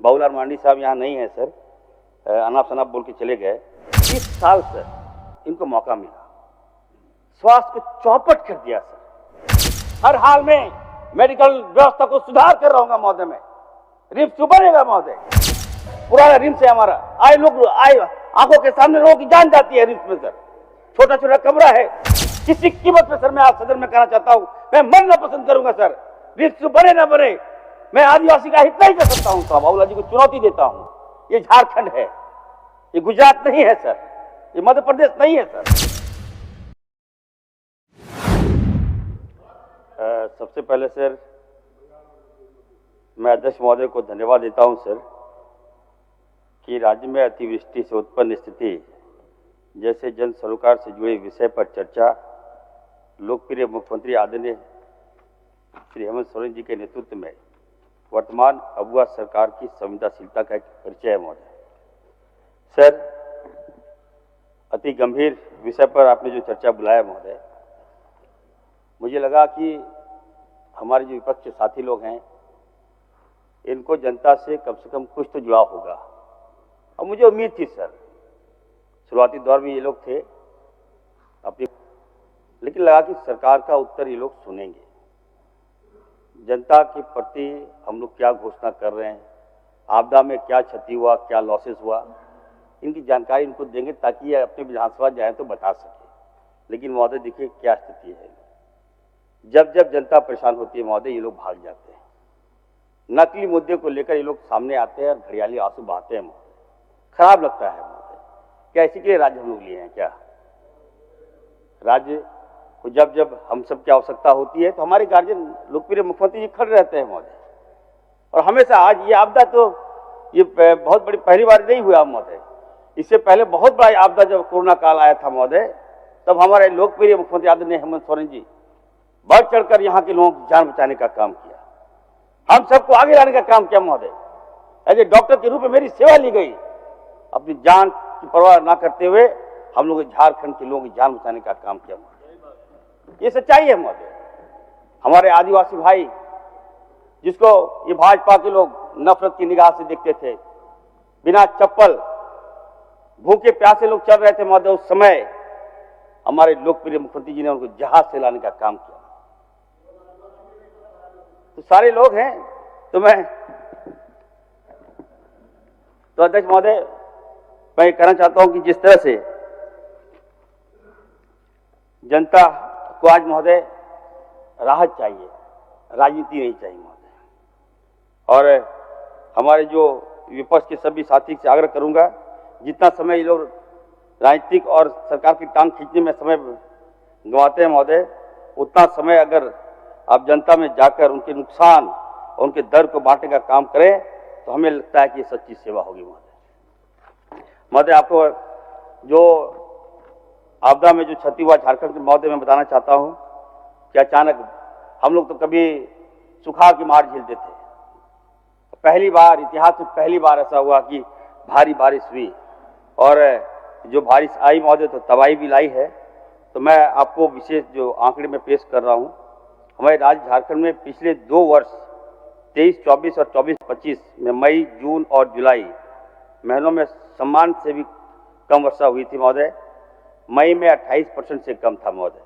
बाबूलाल मांडी साहब यहाँ नहीं है सर, अनाप शनाप बोल के चले गए। इस साल सर इनको मौका मिला, स्वास्थ्य को चौपट कर दिया सर। हर हाल में मेडिकल व्यवस्था को सुधार कर रहूंगा महोदय। मैं रिम्स बनेगा महोदय, पुराना रिम्स है हमारा। आए लोग आंखों के सामने लोगों की जान जाती है रिम्स में सर। छोटा छोटा कमरा है, किसी कीमत पे सर मैं आज सदन में कहना चाहता हूं, मैं मरना पसंद करूंगा सर। रिम्स बने ना बने, मैं आदिवासी का हित नहीं कर सकता हूं। तो बाबूलाल जी को चुनौती देता हूं। ये झारखंड है, ये गुजरात नहीं है सर, ये मध्य प्रदेश नहीं है सर। सबसे पहले सर मैं अध्यक्ष महोदय को धन्यवाद देता हूं सर कि राज्य में अतिवृष्टि से उत्पन्न स्थिति जैसे जन सरोकार से जुड़े विषय पर चर्चा लोकप्रिय मुख्यमंत्री आदरणीय श्री हेमंत सोरेन जी के नेतृत्व में वर्तमान अगुवा सरकार की संवेदनशीलता का एक परिचय है महोदय। सर अति गंभीर विषय पर आपने जो चर्चा बुलाया महोदय, मुझे लगा कि हमारे जो विपक्ष के साथी लोग हैं इनको जनता से कम कुछ तो जुड़ाव होगा, और मुझे उम्मीद थी सर। शुरुआती दौर में ये लोग थे अपनी, लेकिन लगा कि सरकार का उत्तर ये लोग सुनेंगे। जनता के प्रति हम लोग क्या घोषणा कर रहे हैं, आपदा में क्या क्षति हुआ, क्या लॉसेस हुआ, इनकी जानकारी इनको देंगे ताकि ये अपने विधानसभा जाए तो बता सके। लेकिन महोदय देखिए क्या स्थिति है, जब जब जनता परेशान होती है महोदय ये लोग भाग जाते हैं। नकली मुद्दे को लेकर ये लोग सामने आते हैं और घड़ियाली आंसू बहाते हैं महोदय। खराब लगता है महोदय। क्या इसी के लिए राज्य हम लोग लिए हैं क्या? राज्य को जब जब हम सब की आवश्यकता होती है तो हमारे गार्जियन लोकप्रिय मुख्यमंत्री जी खड़े रहते हैं महोदय। और हमेशा आज ये आपदा तो ये बहुत बड़ी पहली बार नहीं हुआ महोदय। इससे पहले बहुत बड़ा आपदा जब कोरोना काल आया था महोदय, तब हमारे लोकप्रिय मुख्यमंत्री आदरणीय हेमंत सोरेन जी बढ़ चढ़कर यहाँ के लोगों की जान बचाने का काम किया, हम सबको आगे लाने का काम किया महोदय। एज ए डॉक्टर के रूप में मेरी सेवा ली गई, अपनी जान की परवाह ना करते हुए हम लोग झारखंड के लोगों की जान बचाने का काम किया महोदय। ये सच्चाई है महोदय। हमारे आदिवासी भाई जिसको ये भाजपा के लोग नफरत की निगाह से देखते थे, बिना चप्पल भूखे प्यासे लोग चल रहे थे महोदय, उस समय हमारे लोकप्रिय मुख्यमंत्री जी ने उनको जहाज से लाने का काम किया। तो सारे लोग हैं। तो मैं तो अध्यक्ष महोदय मैं कहना चाहता हूं कि जिस तरह से जनता को आज महोदय राहत चाहिए, राजनीति नहीं चाहिए महोदय। और हमारे जो विपक्ष के सभी साथी से आग्रह करूंगा, जितना समय ये लोग राजनीतिक और सरकार की टांग खींचने में समय गंवाते हैं महोदय, उतना समय अगर आप जनता में जाकर उनके नुकसान और उनके दर्द को बांटने का काम करें तो हमें लगता है कि ये सच्ची सेवा होगी महोदय। आपको जो आपदा में जो क्षति हुआ झारखंड के महोदय में बताना चाहता हूं कि अचानक हम लोग तो कभी सुखाड़ की मार झेलते थे, पहली बार इतिहास में पहली बार ऐसा हुआ कि भारी बारिश हुई, और जो बारिश आई महोदय तो तबाही भी लाई है। तो मैं आपको विशेष जो आंकड़े में पेश कर रहा हूं, हमारे राज्य झारखंड में पिछले 2 वर्ष 23-24 और 24-25 में मई, जून और जुलाई महीनों में सम्मान से भी कम वर्षा हुई थी महोदय। मई में 28% से कम था महोदय,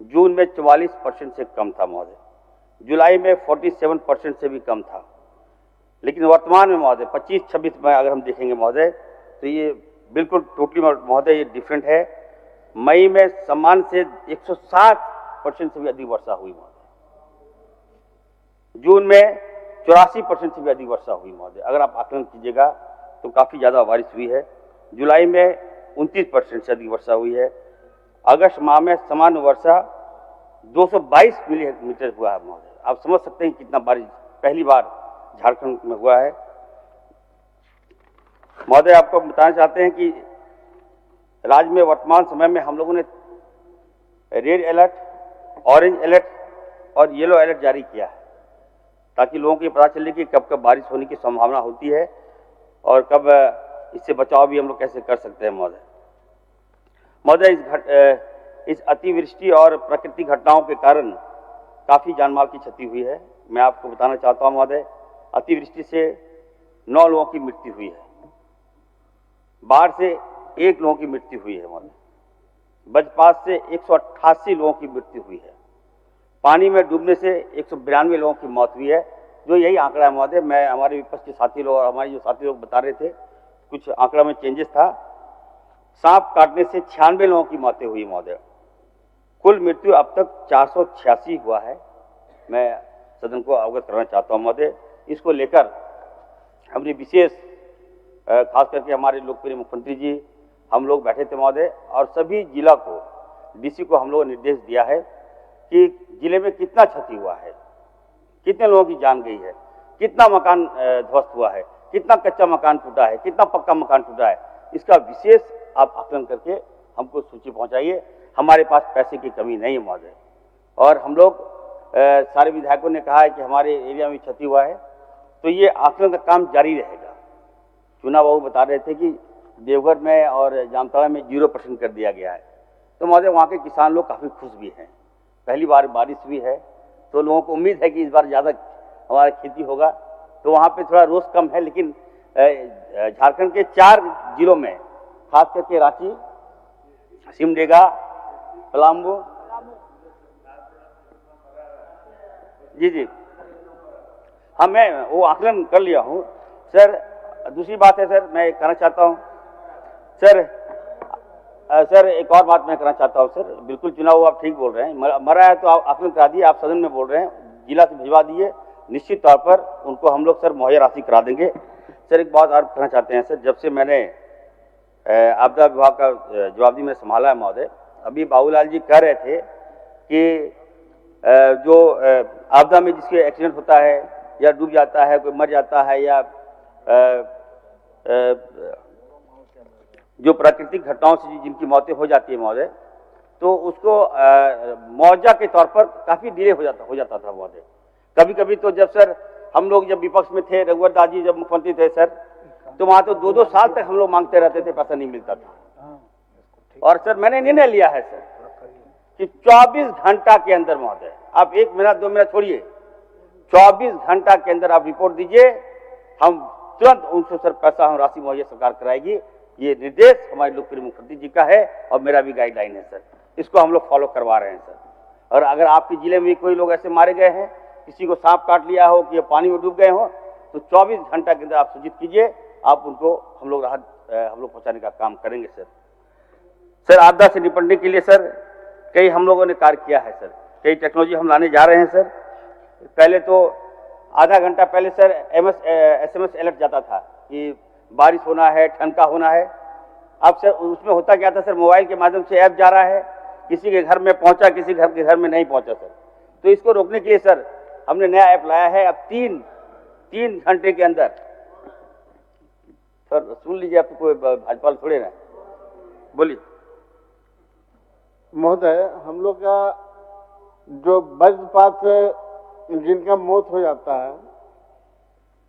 जून में 44% से कम था महोदय, जुलाई में 47% से भी कम था। लेकिन वर्तमान में महोदय 25-26 में अगर हम देखेंगे महोदय तो ये बिल्कुल टोटली महोदय ये डिफरेंट है। मई में सम्मान से 160% से भी अधिक वर्षा हुई महोदय, जून में 84% से भी अधिक वर्षा हुई महोदय। अगर आप आकलन कीजिएगा तो काफी ज्यादा बारिश हुई है। जुलाई में 29% से अधिक वर्षा हुई है। अगस्त माह में सामान्य वर्षा 222 मिलीमीटर हुआ है महोदय। आप समझ सकते हैं कितना बारिश पहली बार झारखंड में हुआ है महोदय। आपको बताना चाहते हैं कि राज्य में वर्तमान समय में हम लोगों ने रेड अलर्ट, ऑरेंज अलर्ट और येलो अलर्ट जारी किया है, ताकि लोगों को ये पता चले कि कब कब बारिश होने की संभावना होती है और कब इससे बचाव भी हम लोग कैसे कर सकते हैं महोदय। इस अतिवृष्टि और प्राकृतिक घटनाओं के कारण काफी जानमाल की क्षति हुई है। मैं आपको बताना चाहता हूं महोदय, अतिवृष्टि से 9 लोगों की मृत्यु हुई है, बाढ़ से 1 लोगों की मृत्यु हुई है महोदय, वज्रपात से 188 लोगों की मृत्यु हुई है, पानी में डूबने से 192 लोगों की मौत हुई है। जो यही आंकड़ा है महोदय, मैं हमारे विपक्ष के साथी लोग और हमारे जो साथी लोग बता रहे थे, कुछ आंकड़ा में चेंजेस था। सांप काटने से 96 लोगों की मौतें हुई महोदय। कुल मृत्यु अब तक 486 हुआ है। मैं सदन को अवगत कराना चाहता हूं महोदय। इसको लेकर हमने विशेष खास करके हमारे लोकप्रिय मुख्यमंत्री जी, हम लोग बैठे थे महोदय, और सभी जिला को, डीसी को हम लोगों ने निर्देश दिया है कि जिले में कितना क्षति हुआ है, कितने लोगों की जान गई है, कितना मकान ध्वस्त हुआ है, कितना कच्चा मकान टूटा है, कितना पक्का मकान टूटा है, इसका विशेष आप आकलन करके हमको सूची पहुंचाइए। हमारे पास पैसे की कमी नहीं है महोदय, और हम लोग सारे विधायकों ने कहा है कि हमारे एरिया में क्षति हुआ है, तो ये आकलन का काम जारी रहेगा। चुनाव बाबू बता रहे थे कि देवघर में और जामताड़ा में 0% कर दिया गया है, तो महोदय वहाँ के किसान लोग काफ़ी खुश भी हैं। पहली बार बारिश हुई है, तो लोगों को उम्मीद है कि इस बार ज़्यादा हमारा खेती होगा, तो वहाँ पे थोड़ा रोष कम है। लेकिन झारखंड के 4 जिलों में, खास करके रांची, सिमडेगा, पलामू, जी हाँ, मैं वो आकलन कर लिया हूँ सर। दूसरी बात है सर, मैं कहना चाहता हूँ सर, एक और बात मैं कहना चाहता हूँ सर। बिल्कुल चुनाव आप ठीक बोल रहे हैं, मरा है तो आप आकलन करा दिए, आप सदन में बोल रहे हैं, जिला से भिजवा दिए, निश्चित तौर पर उनको हम लोग सर मुहैया राशि करा देंगे। सर एक बात और कहना चाहते हैं सर, जब से मैंने आपदा विभाग का जवाबदेही में संभाला है महोदय, अभी बाबूलाल जी कह रहे थे कि जो आपदा में जिसके एक्सीडेंट होता है या डूब जाता है, कोई मर जाता है, या जो प्राकृतिक घटनाओं से जिनकी मौतें हो जाती है महोदय, तो उसको मुआवजा के तौर पर काफी डिले हो जाता था महोदय। कभी कभी तो जब सर हम लोग जब विपक्ष में थे, रघुवर दास जी जब मुख्यमंत्री थे सर, तो वहां तो 2-2 साल तक हम लोग मांगते रहते थे, पैसा नहीं मिलता था। और सर मैंने निर्णय लिया है सर कि 24 घंटा के अंदर महोदय, आप 1 मिनट 2 मिनट छोड़िए, 24 घंटा के अंदर आप रिपोर्ट दीजिए, हम तुरंत उनसे सर पैसा हम राशि मुहैया सरकार कराएगी। ये निर्देश हमारे लोकप्रिय मुख्यमंत्री जी का है और मेरा भी गाइडलाइन है सर, इसको हम लोग फॉलो करवा रहे हैं सर। और अगर आपके जिले में कोई लोग ऐसे मारे गए हैं, किसी को सांप काट लिया हो कि पानी में डूब गए हो, तो 24 घंटा के अंदर आप सूचित कीजिए, आप उनको हम लोग राहत पहुंचाने का काम करेंगे सर। सर आपदा से निपटने के लिए सर कई हम लोगों ने कार्य किया है सर, कई टेक्नोलॉजी हम लाने जा रहे हैं सर। पहले तो आधा घंटा पहले सर SMS अलर्ट जाता था कि बारिश होना है, ठनका होना है। अब सर उसमें होता क्या था सर, मोबाइल के माध्यम से ऐप जा रहा है, किसी के घर में पहुंचा, किसी के घर में नहीं पहुंचा सर। तो इसको रोकने के लिए सर हमने नया ऐप लाया है। अब 3 घंटे के अंदर सर, सुन लीजिए, आप कोई भाजपा थोड़े ना, बोलिए महोदय। हम लोग का जो वज्रपात से जिनका मौत हो जाता है,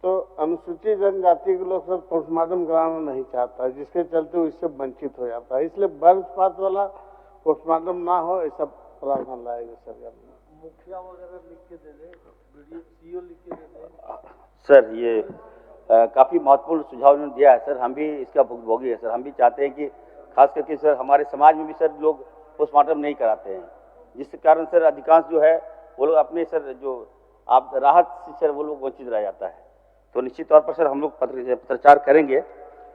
तो अनुसूचित जनजाति के लोग सब पोस्टमार्टम कराना नहीं चाहता, जिसके चलते वो इससे वंचित हो जाता है। इसलिए वज्रपात वाला पोस्टमार्टम ना हो, ऐसा प्रावधान लाएगा सरकार। मुखिया वगैरह लिख के दे दे, सीओ लिख के दे दे। सर ये काफी महत्वपूर्ण सुझाव उन्होंने दिया है सर, हम भी इसका भुगतभोगी है सर। हम भी चाहते हैं कि खास करके सर हमारे समाज में भी सर लोग पोस्टमार्टम नहीं कराते हैं, जिसके कारण सर अधिकांश जो है वो लोग अपने सर जो आप राहत से सर वो लोग वंचित रह जाता है। तो निश्चित तौर पर सर हम लोग पत्रचार करेंगे,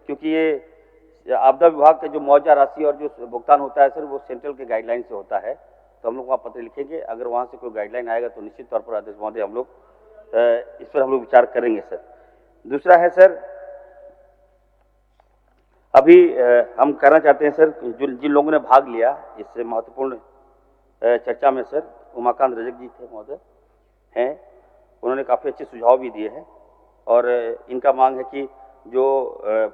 क्योंकि ये आपदा विभाग का जो मुआवजा राशि और जो भुगतान होता है सर, वो सेंट्रल के गाइडलाइन से होता है। तो हम लोग वहाँ पत्र लिखेंगे, अगर वहाँ से कोई गाइडलाइन आएगा तो निश्चित तौर पर अध्यक्ष महोदय हम लोग इस पर हम लोग विचार करेंगे सर। दूसरा है सर, अभी हम कहना चाहते हैं सर, जिन लोगों ने भाग लिया इस महत्वपूर्ण चर्चा में सर, उमाकांत रजक जी थे महोदय हैं, उन्होंने काफ़ी अच्छे सुझाव भी दिए हैं। और इनका मांग है कि जो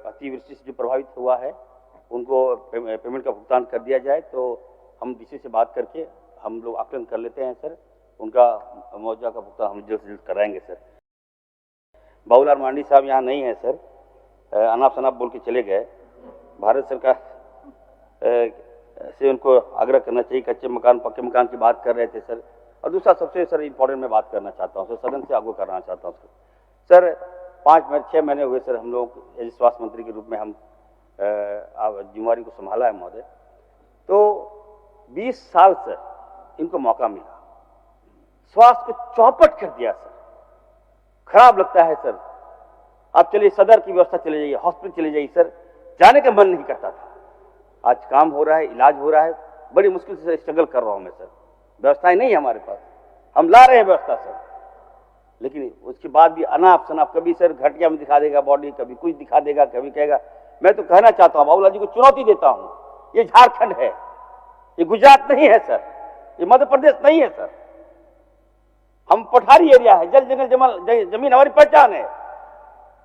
अतिवृष्टि से जो प्रभावित हुआ है उनको पेमेंट का भुगतान कर दिया जाए। तो हम डीसी से बात करके हम लोग आकलन कर लेते हैं सर, उनका मुआवजा का भुगतान हम जल्द से जल्द कराएंगे सर। बाबूलाल मांडी साहब यहाँ नहीं है सर, अनाप शनाप बोल के चले गए। भारत सरकार से उनको आग्रह करना चाहिए, कच्चे मकान पक्के मकान की बात कर रहे थे सर। और दूसरा सबसे सर इम्पोर्टेंट मैं बात करना चाहता हूँ सर, सदन से आगू करना चाहता हूँ सर। 6 महीने हुए सर हम लोग एज स्वास्थ्य मंत्री के रूप में हम जिम्मेवारी को संभाला है महोदय। तो 20 साल सर इनको मौका मिला, स्वास्थ्य को चौपट कर दिया सर। खराब लगता है सर। आप चलिए सदर की व्यवस्था चले जाइए, हॉस्पिटल चले जाइए सर, जाने का मन नहीं करता था। आज काम हो रहा है, इलाज हो रहा है, बड़ी मुश्किल से स्ट्रगल कर रहा हूं मैं सर। व्यवस्थाएं नहीं है हमारे पास, हम ला रहे हैं व्यवस्था सर, लेकिन उसके बाद भी अनाप शनाप, कभी सर घटिया में दिखा देगा बॉडी, कभी कुछ दिखा देगा, कभी कहेगा। मैं तो कहना चाहता हूं, बाबूलाल जी को चुनौती देता हूं, ये झारखंड है, ये गुजरात नहीं है सर, ये मध्य प्रदेश नहीं है सर। हम पठारी एरिया है, जल जंगल जमीन हमारी पहचान है।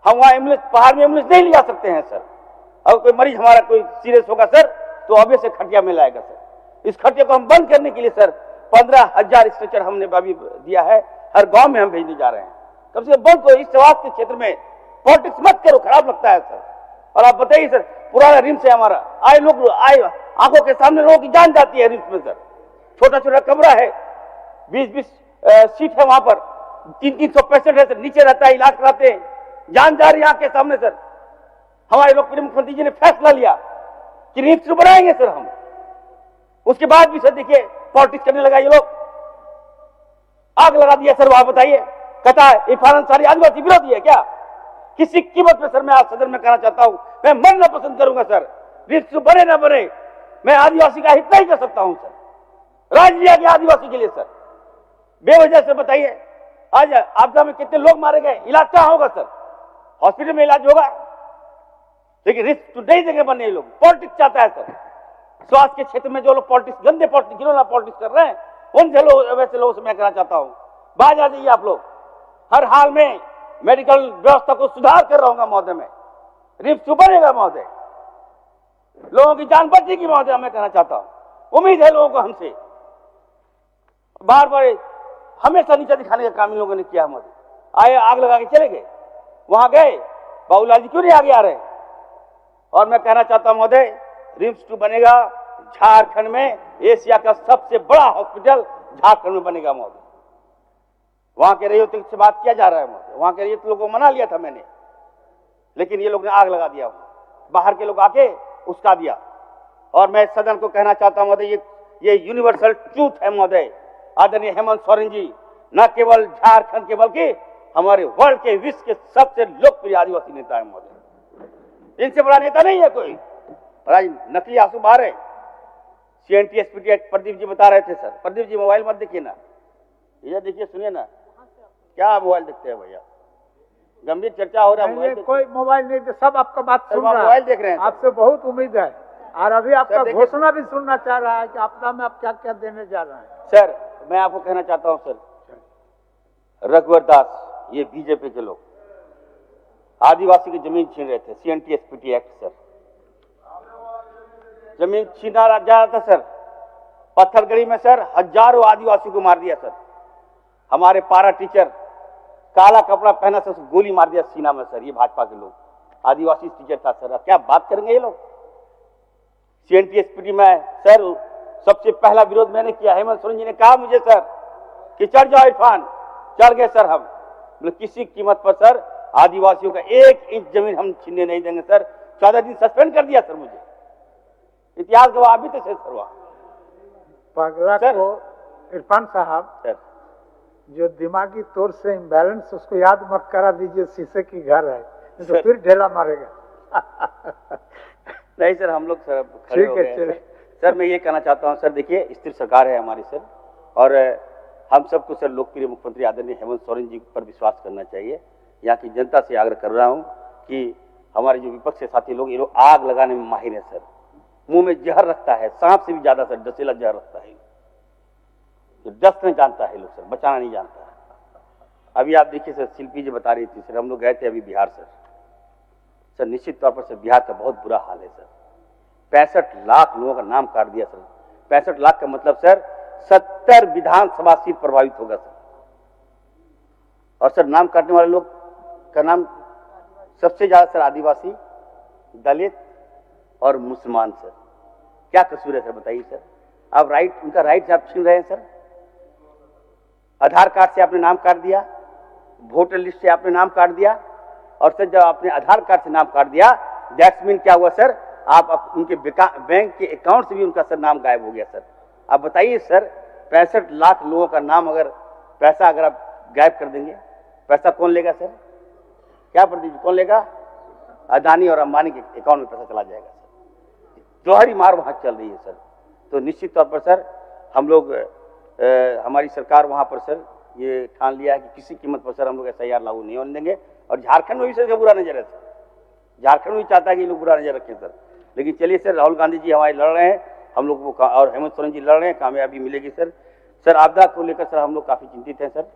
हम वहां एम्बुलेंस, पहाड़ में एम्बुलेंस नहीं ले जा सकते हैं सर। अगर कोई मरीज हमारा कोई सीरियस होगा सर तो अभी से खटिया में लाएगा सर। इस खटिया को हम बंद करने के लिए सर 15,000 स्ट्रेचर हमने अभी दिया है, हर गांव में हम भेजने जा रहे हैं। कम से कम बंद करो इस स्वास्थ्य के क्षेत्र में, पॉलिटिक्स मत करो, खराब लगता है सर। और आप बताइए सर, पुराना रिम्स है हमारा, आए लोग आए आंखों के सामने लोगों की जान जाती है रिम्स में सर। छोटा छोटा कमरा है, 20-20 सीट है वहां पर, 300 पेशेंट है सर, नीचे रहता है, इलाज कराते हैं, जान जा रही है आंख के सामने सर। हमारे लोग मुख्यमंत्री जी ने फैसला लिया कि रिम्स बनाएंगे सर हम, उसके बाद भी सर देखिए पॉलिटिक्स करने लगा ये लोग, आग लगा दिया सर। वहां बताइए, कहता है इरफान अंसारी आदिवासी विरोधी है क्या? किसी कीमत पे सर मैं आज सदन में कहना चाहता हूं, मैं मरना पसंद करूंगा सर, रिम्स बने ना बने, मैं आदिवासी का हित नहीं कर सकता हूं सर। राज लिया गया आदिवासी के लिए सर, बेवजह से। बताइए आज आपदा में कितने लोग मारे गए, इलाज कहां होगा सर? हॉस्पिटल में इलाज होगा, लेकिन रिस्क तो नहीं देंगे बनने। लोग पॉलिटिक्स चाहता है सर। स्वास्थ्य के क्षेत्र में जो लोग पॉलिटिक्स, गंदे पॉलिटिक्स, घिनौना पॉलिटिक्स कर रहे हैं, उन वैसे लोगों से मैं कहना चाहता हूं, बाज आ जाइए आप लोग। हर हाल में मेडिकल व्यवस्था को सुधार कर रहूंगा महोदय मैं, रिस्क बनेगा महोदय, लोगों की जान बचेगी महोदय, मैं कहना चाहता हूं। उम्मीद है लोगों को हमसे, बार बार हमेशा नीचे दिखाने का काम इन लोगों ने किया महोदय। आए आग लगा के चले गए, वहां गए, बाबूलाल जी क्यों नहीं आगे आ रहे? और मैं कहना चाहता हूं महोदय, रिम्स 2 बनेगा झारखंड में, एशिया का सबसे बड़ा हॉस्पिटल झारखंड में बनेगा महोदय। वहां के रहियों से बात किया जा रहा है महोदय, वहां के रहियों लोगों को मना लिया था मैंने, लेकिन ये लोग ने आग लगा दिया, बाहर के लोग आके उसका दिया। और मैं सदन को कहना चाहता हूं महोदय, ये यूनिवर्सल ट्रूथ है महोदय। आदरणीय हेमंत सोरेन जी न केवल झारखंड के बल्कि हमारे वर्ल्ड के, विश्व के सबसे लोकप्रिय आदिवासी नेता है महोदय, इनसे बड़ा नेता नहीं है कोई। आज नकली आंसू बाहर है। CNT SPT act Pradeep ji बता रहे थे सर। प्रदीप जी मोबाइल मत देखिए ना, ये देखिए, सुनिए ना, क्या मोबाइल देखते हैं भैया? गंभीर चर्चा हो रहा है, कोई मोबाइल नहीं, सब आपका बात सुन रहा है, मोबाइल देख रहे हैं। आपसे बहुत उम्मीद है, और अभी आपका घोषणा भी सुनना चाह रहा है कि आपदा में आप क्या क्या देने जा रहे हैं। सर मैं आपको कहना चाहता हूं सर, रघुवर दास, ये बीजेपी के लोग आदिवासी की जमीन छीन रहे थे, CNT SPT एक्ट सर, जमीन छीना जा रहा था सर। पत्थरगढ़ी में सर हजारों आदिवासी को मार दिया सर। हमारे पारा टीचर काला कपड़ा पहना सर, गोली मार दिया सीना में सर। ये भाजपा के लोग, आदिवासी टीचर था सर। क्या बात करेंगे ये लोग? CNT SPT में सर सबसे पहला विरोध मैंने किया। हेमंत सोरेन जी ने कहा मुझे सर कि चढ़ जाओ इरफान, चढ़ गए सर हम। किसी कीमत पर सर आदिवासियों का 1 इंच जमीन हम छीनने नहीं देंगे सर। 14 दिन सस्पेंड कर दिया सर मुझे, इतिहास गवाह अभी तक सर हुआ। पगला को इरफान साहब सर, जो दिमागी तौर से इम्बैलेंस, उसको याद मत करा दीजिए शीशे की घर है, तो फिर ढेला मारेगा। नहीं सर, हम लोग सर खड़े हो गए सर। मैं ये कहना चाहता हूँ सर, देखिए स्थिर सरकार है हमारी सर, और हम सबको सर लोकप्रिय मुख्यमंत्री आदरणीय हेमंत सोरेन जी पर विश्वास करना चाहिए। यहाँ की जनता से आग्रह कर रहा हूँ कि हमारे जो विपक्ष के साथी लोग, ये लोग आग लगाने में माहिर है सर। मुंह में जहर रखता है, सांप से भी ज्यादा सर डसेला जहर रखता है। डस नहीं जानता है लोग सर, बचाना नहीं जानता है। अभी आप देखिए सर, शिल्पी जी बता रही थी सर, हम लोग गए थे अभी बिहार सर। निश्चित तौर पर सर बिहार का बहुत बुरा हाल है सर। 65 लाख लोगों का नाम काट दिया सर। 65 लाख का मतलब सर 70 विधानसभा सीट प्रभावित होगा सर। और सर नाम काटने वाले लोग का नाम सबसे ज्यादा सर आदिवासी, दलित और मुसलमान सर। क्या कसूर है सर, बताइए सर। आप राइट, उनका राइट आप छीन रहे हैं सर। आधार कार्ड से आपने नाम काट दिया, वोटर लिस्ट से आपने नाम काट दिया, और सर जब आपने आधार कार्ड से नाम काट दिया, दैट्स मीन क्या हुआ सर, आप उनके बैंक के अकाउंट से भी उनका सर नाम गायब हो गया सर। आप बताइए सर, 65 लाख लोगों का नाम अगर पैसा अगर आप गायब कर देंगे, पैसा कौन लेगा सर? क्या प्रदीप जी, कौन लेगा? अदानी और अंबानी के अकाउंट में पैसा चला जाएगा सर। दोहरी मार वहां चल रही है सर। तो निश्चित तौर पर सर हम लोग हमारी सरकार वहां पर सर ये ठान लिया है कि किसी कीमत पर सर हम लोग SIR लागू नहीं होने देंगे। और झारखंड में भी सर बुरा नजर है सर, झारखंड में भी चाहता है कि लोग बुरा नजर रखें सर। लेकिन चलिए सर, राहुल गांधी जी हमारे लड़ रहे हैं, हम लोग वो और हेमंत सोरेन जी लड़ रहे हैं, कामयाबी मिलेगी सर। सर आपदा को लेकर सर हम लोग काफी चिंतित हैं सर।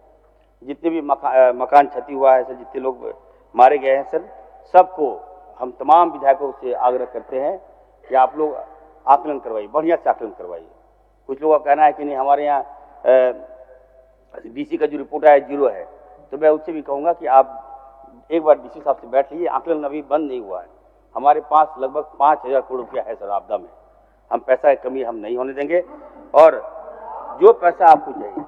जितने भी मकान क्षति हुआ है सर, जितने लोग मारे गए हैं सर, सबको हम तमाम विधायकों से आग्रह करते हैं कि आप लोग आकलन करवाइए, बढ़िया से आकलन करवाइए। कुछ लोगों का कहना है कि नहीं हमारे यहाँ DC का जो रिपोर्ट आया 0 है, तो मैं उससे भी कहूँगा कि आप एक बार DC साहब से बैठ लीजिए, आकलन अभी बंद नहीं हुआ है। हमारे पास लगभग 5,000 करोड़ रुपया है सर आपदा में, हम पैसा की कमी हम नहीं होने देंगे। और जो पैसा आपको चाहिए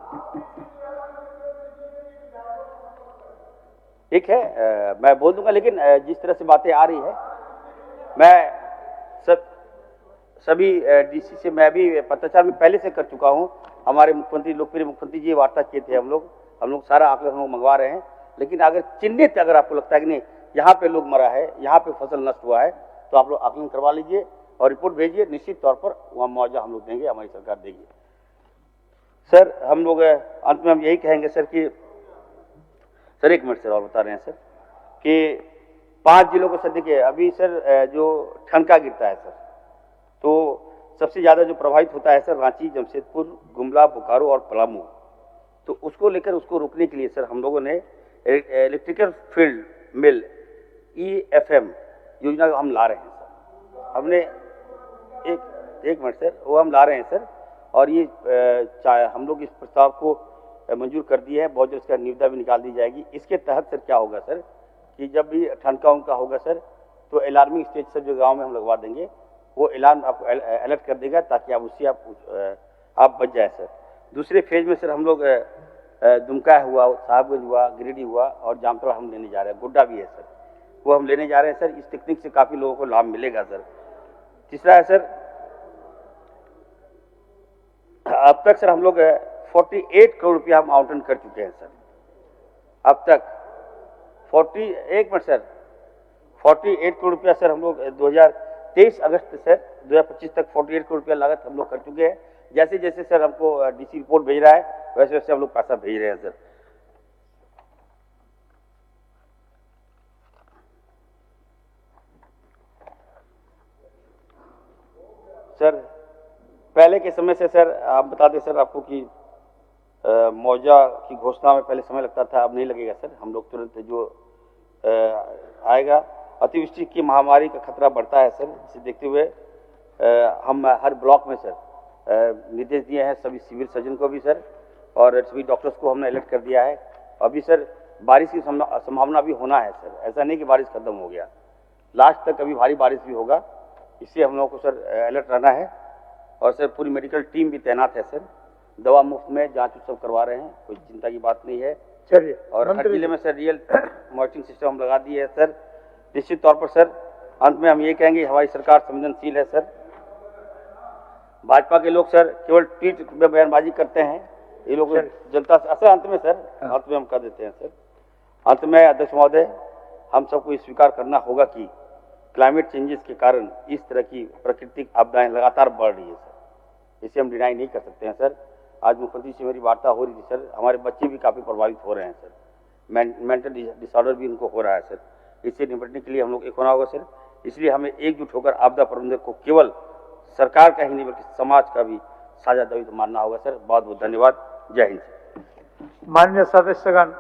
ठीक है, मैं बोल दूंगा, लेकिन जिस तरह से बातें आ रही है, मैं सभी DC से मैं भी पत्राचार में पहले से कर चुका हूं। हमारे मुख्यमंत्री, लोकप्रिय मुख्यमंत्री जी वार्ता किए थे, हम लोग सारा आंकड़ा हम लोग मंगवा रहे हैं। लेकिन अगर चिन्हित अगर आपको लगता है कि नहीं यहाँ पे लोग मरा है, यहाँ पे फसल नष्ट हुआ है, तो आप लोग आकलन करवा लीजिए और रिपोर्ट भेजिए। निश्चित तौर पर वहाँ मुआवजा हम लोग देंगे, हमारी सरकार देगी। सर हम लोग अंत में हम यही कहेंगे सर कि सर एक मिनट सर और बता रहे हैं सर कि 5 जिलों को सर देखिए, अभी सर जो ठनका गिरता है सर, तो सबसे ज्यादा जो प्रभावित होता है सर रांची, जमशेदपुर, गुमला, बोकारो और पलामू। तो उसको लेकर उसको रोकने के लिए सर हम लोगों ने इलेक्ट्रिकल फील्ड मिल EFM योजना हम ला रहे हैं सर। हमने एक मिनट सर, वो हम ला रहे हैं सर। और ये हम लोग इस प्रस्ताव को मंजूर कर दिए है, बहुत जल्द इसका निविदा भी निकाल दी जाएगी। इसके तहत सर क्या होगा सर कि जब भी ठनका उनका होगा सर, तो अलार्मिंग स्टेज सर जो गांव में हम लगवा देंगे, वो अलार्म आपको अलर्ट कर देगा ताकि आप उससे आप बच जाए सर। दूसरे फेज में सर हम लोग दुमका हुआ, साहबगंज हुआ, गिरिडीह हुआ और जामतड़ा हम लेने जा रहे हैं, गोड्डा भी है सर, वो हम लेने जा रहे हैं सर। इस टेक्निक से काफी लोगों को लाभ मिलेगा सर। तीसरा है सर, अब तक सर हम लोग 48 करोड़ रुपया हम आवंटन कर चुके हैं सर। अब तक 48 करोड़ रुपया सर हम लोग 2023 अगस्त से 2025 तक 48 करोड़ रुपया लागत हम लोग कर चुके हैं। जैसे जैसे सर हमको DC रिपोर्ट भेज रहा है, वैसे वैसे हम लोग पैसा भेज रहे हैं सर। सर पहले के समय से सर आप बता दें सर आपको कि मुआवजा की घोषणा में पहले समय लगता था, अब नहीं लगेगा सर। हम लोग तुरंत जो आएगा, अतिवृष्टि की महामारी का खतरा बढ़ता है सर, इसे देखते हुए हम हर ब्लॉक में सर निर्देश दिए हैं सभी सिविल सर्जन को भी सर, और सभी डॉक्टर्स को हमने अलर्ट कर दिया है। अभी सर बारिश की संभावना भी होना है सर, ऐसा नहीं कि बारिश खत्म हो गया, लास्ट तक अभी भारी बारिश भी होगा, इससे हम लोगों को सर अलर्ट रहना है। और सर पूरी मेडिकल टीम भी तैनात है सर, दवा मुफ्त में जांच सब करवा रहे हैं, कोई चिंता की बात नहीं है। चलिए, और हर जिले में सर रियल मॉनिटरिंग सिस्टम हम लगा दिए है सर। निश्चित तौर पर सर अंत में हम ये कहेंगे हमारी सरकार संवेदनशील है सर। भाजपा के लोग सर केवल ट्वीट में बयानबाजी करते हैं, ये लोग जनता से असर। अंत में सर अंत में हम कह देते हैं सर, अंत में अध्यक्ष महोदय हम सबको स्वीकार करना होगा कि क्लाइमेट चेंजेस के कारण इस तरह की प्राकृतिक आपदाएं लगातार बढ़ रही है सर, इसे हम डिनाई नहीं कर सकते हैं सर। आज मुख्यमंत्री से मेरी वार्ता हो रही थी सर, हमारे बच्चे भी काफ़ी प्रभावित हो रहे हैं सर, मेंटल डिसऑर्डर भी उनको हो रहा है सर। इससे निपटने के लिए हम लोग एक होना होगा सर। इसलिए हमें एकजुट होकर आपदा प्रबंधन को केवल सरकार का ही नहीं बल्कि समाज का भी साझा दायित्व मानना होगा सर। बहुत बहुत धन्यवाद। जय हिंद। माननीय सदस्यगण,